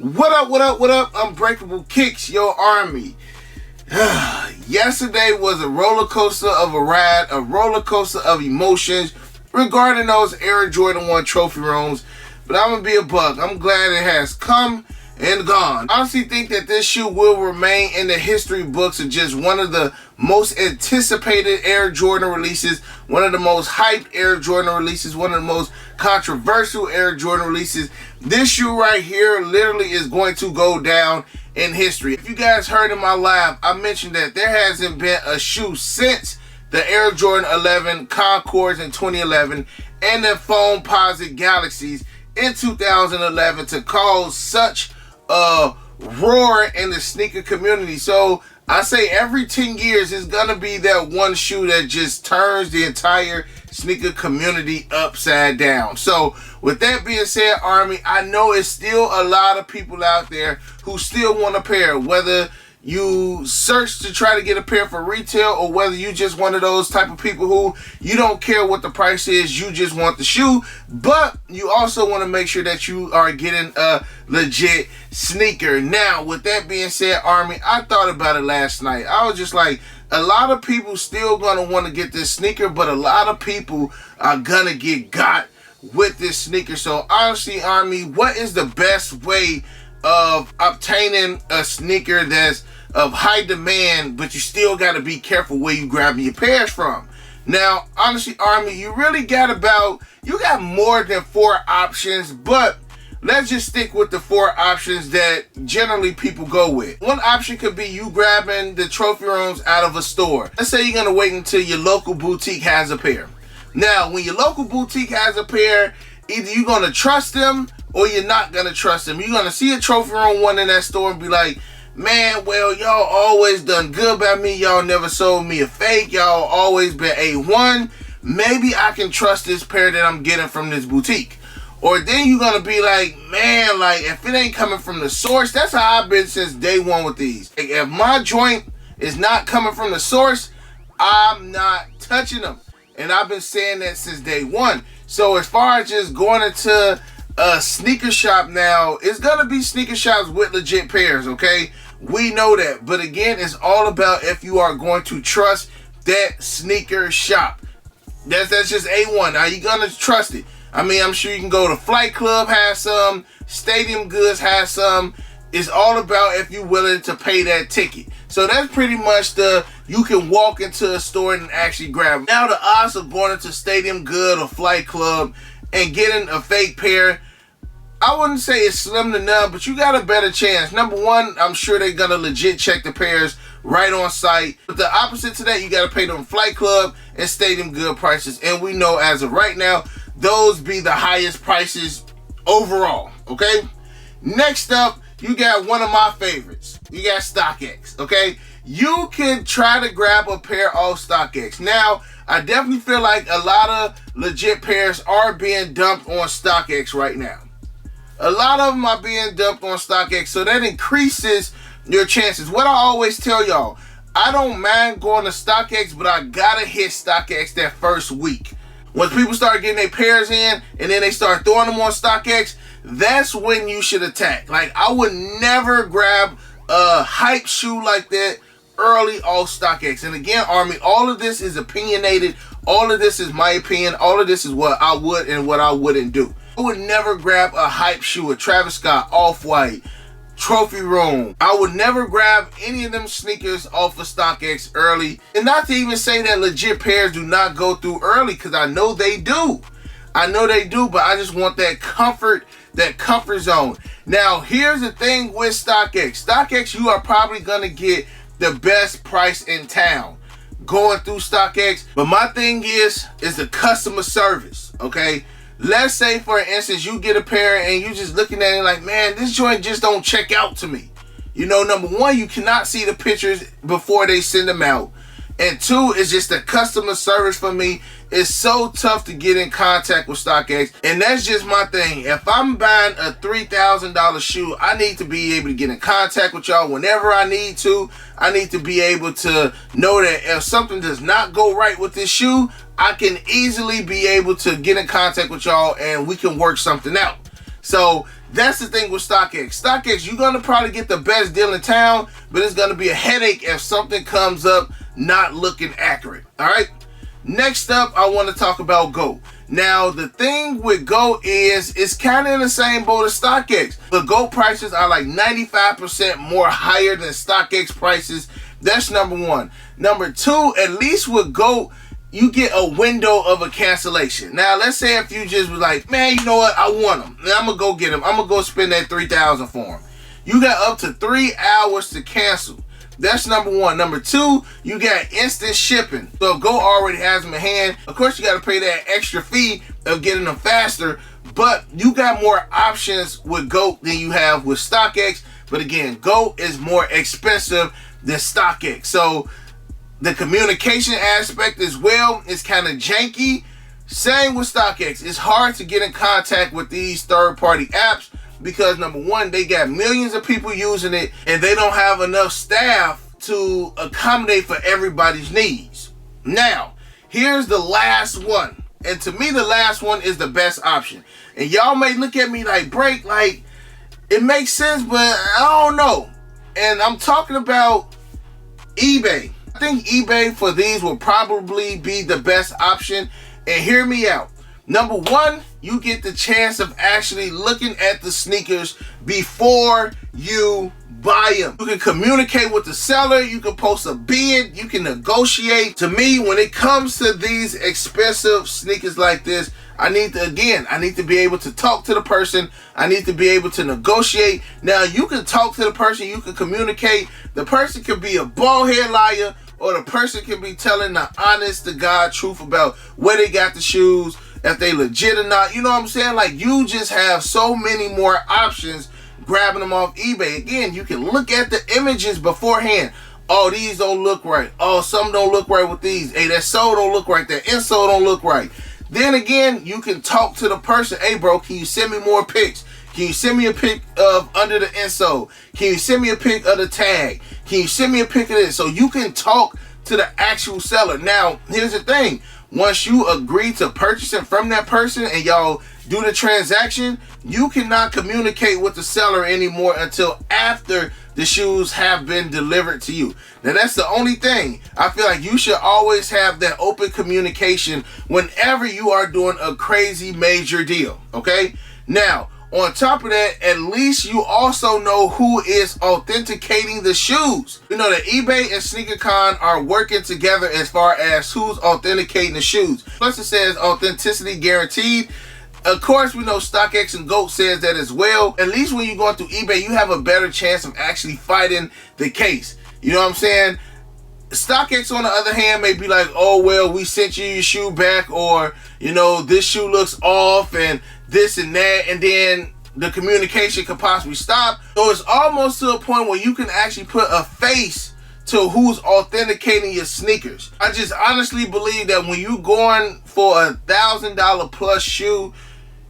What up, what up, what up? Unbreakable Kicks, your army. Yesterday was a roller coaster of a ride, a roller coaster of emotions regarding those Air Jordan 1 trophy rooms. But I'm going to be a buck. I'm glad it has come and gone. I honestly think that this shoe will remain in the history books of just one of the most anticipated Air Jordan releases, one of the most hyped Air Jordan releases, one of the most controversial Air Jordan releases. This shoe right here literally is going to go down in history. If you guys heard in my live, I mentioned that there hasn't been a shoe since the Air Jordan 11 Concords in 2011 and the Foamposite Galaxies in 2011 to cause such a roar in the sneaker community. So I say every 10 years is gonna be that one shoe that just turns the entire sneaker community upside down. So with that being said, Army, I know it's still a lot of people out there who still want a pair, whether you search to try to get a pair for retail or whether you just one of those type of people who you don't care what the price is, you just want the shoe, but you also want to make sure that you are getting a legit sneaker. Now, with that being said, Army, I thought about it last night. I was just like, a lot of people still gonna want to get this sneaker, but a lot of people are gonna get got with this sneaker. So honestly, Army, what is the best way of obtaining a sneaker that's of high demand, but you still got to be careful where you grabbing your pairs from? Now, honestly, Army, you really got more than 4 options, but let's just stick with the 4 options that generally people go with. One option could be you grabbing the trophy rooms out of a store. Let's say you're going to wait until your local boutique has a pair. Now, when your local boutique has a pair, either you're going to trust them or you're not going to trust them. You're going to see a trophy room one in that store and be like, man, well, y'all always done good by me. Y'all never sold me a fake. Y'all always been A1. Maybe I can trust this pair that I'm getting from this boutique. Or then you're going to be like, man, like, if it ain't coming from the source, that's how I've been since day one with these. Like, if my joint is not coming from the source, I'm not touching them. And I've been saying that since day one. So as far as just going into a sneaker shop now, it's gonna be sneaker shops with legit pairs, okay? We know that. But again, it's all about if you are going to trust that sneaker shop. That's just A1. Are you gonna trust it? I mean, I'm sure you can go to Flight Club, has some, Stadium Goods has some. It's all about if you're willing to pay that ticket. So that's pretty much you can walk into a store and actually grab them. Now the odds of going into Stadium Good or Flight Club and getting a fake pair, I wouldn't say it's slim to none, but you got a better chance. Number one, I'm sure they're gonna legit check the pairs right on site. But the opposite to that, you gotta pay them Flight Club and Stadium Good prices. And we know as of right now, those be the highest prices overall, okay? Next up, you got one of my favorites. You got Stockx, okay? You can try to grab a pair off Stockx. Now, I definitely feel like a lot of legit pairs are being dumped on Stockx right now. A lot of them are being dumped on Stockx, so that increases your chances. What I always tell y'all, I don't mind going to Stockx, but I gotta hit Stockx that first week. Once people start getting their pairs in, and then they start throwing them on Stockx, that's when you should attack. Like, I would never grab a hype shoe like that early off Stockx. And again, Army, all of this is opinionated. All of this is my opinion. All of this is what I would and what I wouldn't do. I would never grab a hype shoe, a Travis Scott, Off-White, Trophy Room. I would never grab any of them sneakers off of Stockx early. And not to even say that legit pairs do not go through early, because I know they do. I know they do, but I just want that comfort zone. Now, here's the thing with Stockx. Stockx, you are probably going to get the best price in town going through Stockx. But my thing is the customer service, okay? Let's say, for instance, you get a pair and you just looking at it like, man, this joint just don't check out to me. You know, number one, you cannot see the pictures before they send them out. And two, it's just the customer service for me. It's so tough to get in contact with Stockx. And that's just my thing. If I'm buying a $3,000 shoe, I need to be able to get in contact with y'all whenever I need to. I need to be able to know that if something does not go right with this shoe, I can easily be able to get in contact with y'all and we can work something out. So That's the thing with StockX. StockX, you're going to probably get the best deal in town, but it's going to be a headache if something comes up not looking accurate. All right. Next up, I want to talk about GOAT. Now, the thing with GOAT is it's kind of in the same boat as StockX. The GOAT prices are like 95% more higher than StockX prices. That's number one. Number two, at least with GOAT, you get a window of a cancellation. Now, let's say if you just was like, man, you know what? I want them. I'm going to go get them. I'm going to go spend that $3,000 for them. You got up to 3 hours to cancel. That's number one. Number two, you got instant shipping. So if GOAT already has them in hand, of course you got to pay that extra fee of getting them faster. But you got more options with GOAT than you have with StockX. But again, GOAT is more expensive than StockX. So the communication aspect as well is kind of janky. Same with StockX. It's hard to get in contact with these third-party apps because, number one, they got millions of people using it and they don't have enough staff to accommodate for everybody's needs. Now, here's the last one. And to me, the last one is the best option. And y'all may look at me like, Break, like, it makes sense, but I don't know. And I'm talking about eBay. I think eBay for these will probably be the best option. And hear me out. Number one, you get the chance of actually looking at the sneakers before you buy them. You can communicate with the seller. You can post a bid. You can negotiate. To me, when it comes to these expensive sneakers like this, I need to be able to talk to the person. I need to be able to negotiate. Now, you can talk to the person. You can communicate. The person could be a bald-head liar, or the person can be telling the honest to God truth about where they got the shoes, if they legit or not. You know what I'm saying? Like, you just have so many more options grabbing them off eBay. Again, you can look at the images beforehand. Oh, these don't look right. Oh, some don't look right with these. Hey, that sole don't look right. That insole don't look right. Then again, you can talk to the person. Hey, bro, can you send me more pics? Can you send me a pic of under the insole? Can you send me a pic of the tag? Can you send me a pic of this? So you can talk to the actual seller. Now, here's the thing. Once you agree to purchasing from that person and y'all do the transaction, you cannot communicate with the seller anymore until after the shoes have been delivered to you. Now, that's the only thing. I feel like you should always have that open communication whenever you are doing a crazy major deal, okay? Now, on top of that, at least you also know who is authenticating the shoes. You know that eBay and SneakerCon are working together as far as who's authenticating the shoes. Plus it says authenticity guaranteed. Of course, we know StockX and GOAT says that as well. At least when you're going through eBay, you have a better chance of actually fighting the case. You know what I'm saying? StockX, on the other hand, may be like, oh, well, we sent you your shoe back, or, you know, this shoe looks off and this and that, and then the communication could possibly stop. So it's almost to a point where you can actually put a face to who's authenticating your sneakers. I just honestly believe that when you going for $1,000 plus shoe,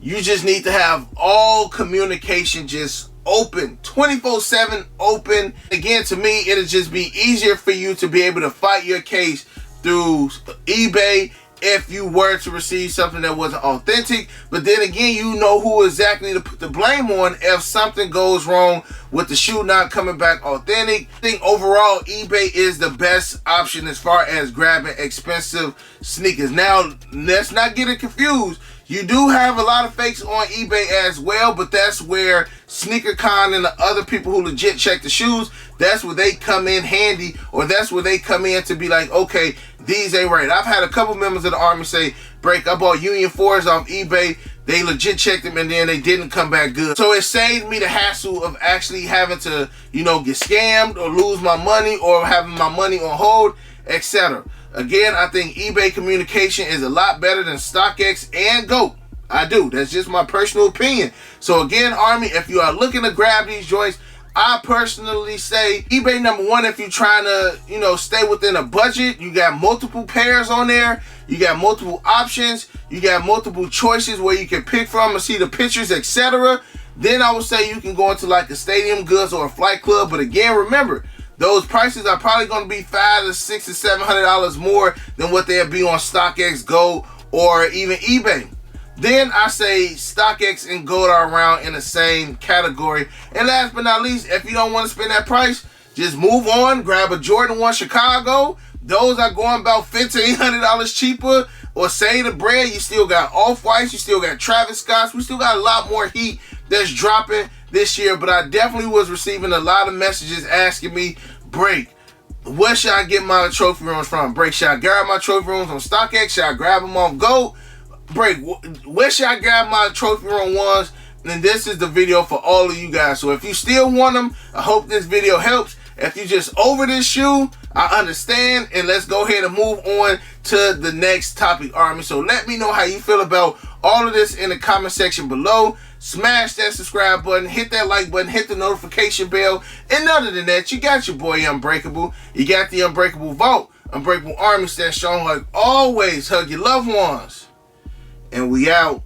you just need to have all communication just open, 24/7 open. Again, to me, it'll just be easier for you to be able to fight your case through eBay if you were to receive something that wasn't authentic. But then again, you know who exactly to put the blame on if something goes wrong with the shoe not coming back authentic. I think overall, eBay is the best option as far as grabbing expensive sneakers. Now, let's not get it confused. You do have a lot of fakes on eBay as well, but that's where SneakerCon and the other people who legit check the shoes, that's where they come in handy, or that's where they come in to be like, okay, these ain't right. I've had a couple members of the Army say, Break, I bought Union 4s off eBay. They legit checked them and then they didn't come back good. So it saved me the hassle of actually having to, you know, get scammed or lose my money or having my money on hold, etc. Again, I think eBay communication is a lot better than StockX and GOAT. I do. That's just my personal opinion. So again, Army, if you are looking to grab these joints, I personally say eBay number one if you're trying to, you know, stay within a budget. You got multiple pairs on there. You got multiple options. You got multiple choices where you can pick from and see the pictures, etc. Then I would say you can go into like a Stadium Goods or a Flight Club. But again, remember, those prices are probably going to be $500 to $600 to $700 more than what they'll be on StockX, Go, or even eBay. Then I say Stockx and Gold are around in the same category. And last but not least, if you don't want to spend that price, just move on, grab a Jordan 1 Chicago. Those are going about $1,500 cheaper. Or save the bread. You still got Off-Whites, you still got Travis Scotts. We still got a lot more heat that's dropping this year. But I definitely was receiving a lot of messages asking me, Break, where should I get my trophy rooms from? Break, should I grab my trophy rooms on Stockx? Should I grab them off Gold? Break, where should I grab my trophy room ones? And this is the video for all of you guys. So if you still want them, I hope this video helps. If you just over this shoe, I understand. And let's go ahead and move on to the next topic, Army. So let me know how you feel about all of this in the comment section below. Smash that subscribe button, hit that like button, hit the notification bell. And other than that, you got your boy Unbreakable. You got the Unbreakable Vault. Unbreakable Army Stash Strong like always. Hug your loved ones. And we out.